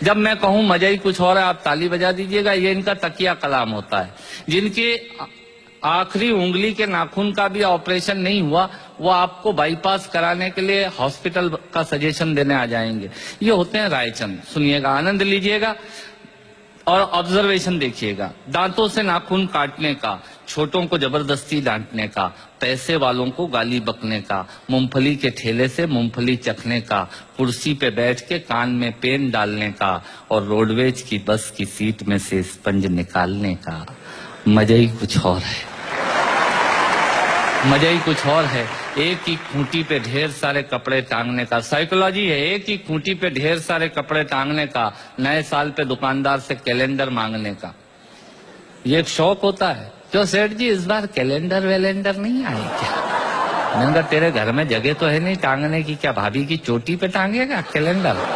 जब मैं कहूं मजा ही कुछ और है, आप ताली बजा दीजिएगा। ये इनका तकिया कलाम होता है। जिनके आखिरी उंगली के नाखून का भी ऑपरेशन नहीं हुआ, वो आपको बाईपास कराने के लिए हॉस्पिटल का सजेशन देने आ जाएंगे। ये होते हैं रायचंद। सुनिएगा, आनंद लीजिएगा और ऑब्जर्वेशन देखिएगा। दांतों से नाखून काटने का, छोटों को जबरदस्ती डांटने का, पैसे वालों को गाली बकने का, मूंगफली के ठेले से मूंगफली चखने का, कुर्सी पे बैठ के कान में पेन डालने का और रोडवेज की बस की सीट में से स्पंज निकालने का। मजा ही कुछ और है, मजा ही कुछ और है। एक ही खूंटी पे ढेर सारे कपड़े टांगने का, साइकोलॉजी है। एक ही खूंटी पे ढेर सारे कपड़े टांगने का, नए साल पे दुकानदार से कैलेंडर मांगने का। ये एक शौक होता है। क्यों सेठ जी, इस बार कैलेंडर वैलेंडर नहीं आए क्या? मैंने कहा तेरे घर में जगह तो है नहीं टांगने की, क्या भाभी की चोटी पे टांगेगा कैलेंडर?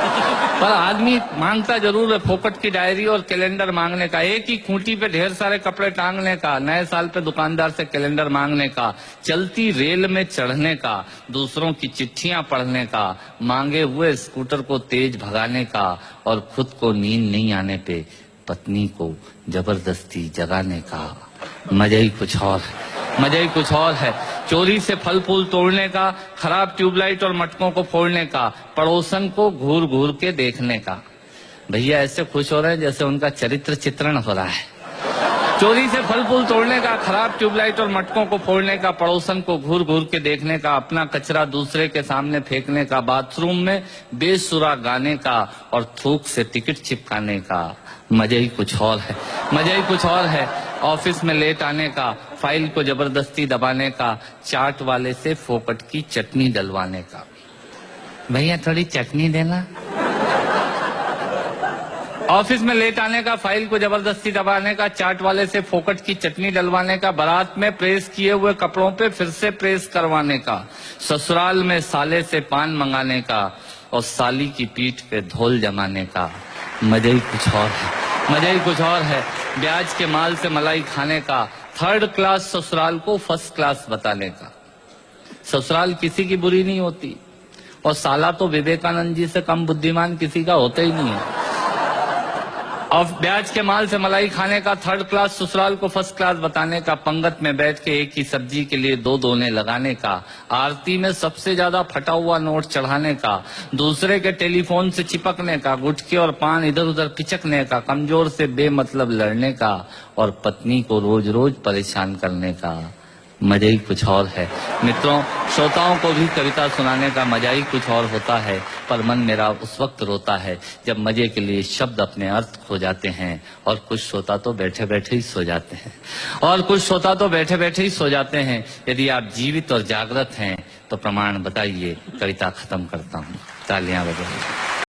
पर आदमी मांगता जरूर है, फोकट की डायरी और कैलेंडर मांगने का। एक ही खूंटी पे ढेर सारे कपड़े टांगने का, नए साल पे दुकानदार से कैलेंडर मांगने का, चलती रेल में चढ़ने का, दूसरों की चिट्ठियां पढ़ने का, मांगे हुए स्कूटर को तेज भगाने का और खुद को नींद नहीं आने पे पत्नी को जबरदस्ती जगाने का। मजा ही कुछ और है, मजा ही कुछ और है। चोरी से फल फूल तोड़ने का, खराब ट्यूबलाइट और मटकों को फोड़ने का, पड़ोसन को घूर घूर के देखने का। भैया ऐसे खुश हो रहे हैं जैसे उनका चरित्र चित्रण हो रहा है। चोरी से फल फूल तोड़ने का, खराब ट्यूबलाइट और मटकों को फोड़ने का, पड़ोसन को घूर घूर के देखने का, अपना कचरा दूसरे के सामने फेंकने का, बाथरूम में बेसुरा गाने का और थूक से टिकट चिपकाने का। मजा ही कुछ और है, मजा ही कुछ और है। ऑफिस में लेट आने का, फाइल को जबरदस्ती दबाने का, चाट वाले से फोकट की चटनी डलवाने का। भैया थोड़ी चटनी देना। ऑफिस में लेट आने का, फाइल को जबरदस्ती दबाने का, चाट वाले से फोकट की चटनी डलवाने का, बारात में प्रेस किए हुए कपड़ों पे फिर से प्रेस करवाने का, ससुराल में साले से पान मंगाने का और साली की पीठ पे धोल जमाने का। मजा ही कुछ और है, मजा ही कुछ और है। ब्याज के माल से मलाई खाने का, थर्ड क्लास ससुराल को फर्स्ट क्लास बताने का। ससुराल किसी की बुरी नहीं होती और साला तो विवेकानंद जी से कम बुद्धिमान किसी का होता ही नहीं है। और ब्याज के माल से मलाई खाने का, थर्ड क्लास ससुराल को फर्स्ट क्लास बताने का, पंगत में बैठ के एक ही सब्जी के लिए दो दोने लगाने का, आरती में सबसे ज्यादा फटा हुआ नोट चढ़ाने का, दूसरे के टेलीफोन से चिपकने का, गुटखे और पान इधर उधर पिचकने का, कमजोर से बेमतलब लड़ने का और पत्नी को रोज रोज परेशान करने का। मजा ही कुछ और है। मित्रों, श्रोताओं को भी कविता सुनाने का मजा ही कुछ और होता है, पर मन मेरा उस वक्त रोता है जब मजे के लिए शब्द अपने अर्थ खो जाते हैं और कुछ श्रोता तो बैठे बैठे ही सो जाते हैं, और कुछ श्रोता तो बैठे बैठे ही सो जाते हैं। यदि आप जीवित और जागृत हैं तो प्रमाण बताइए। कविता खत्म करता हूँ, तालियां बजाइए।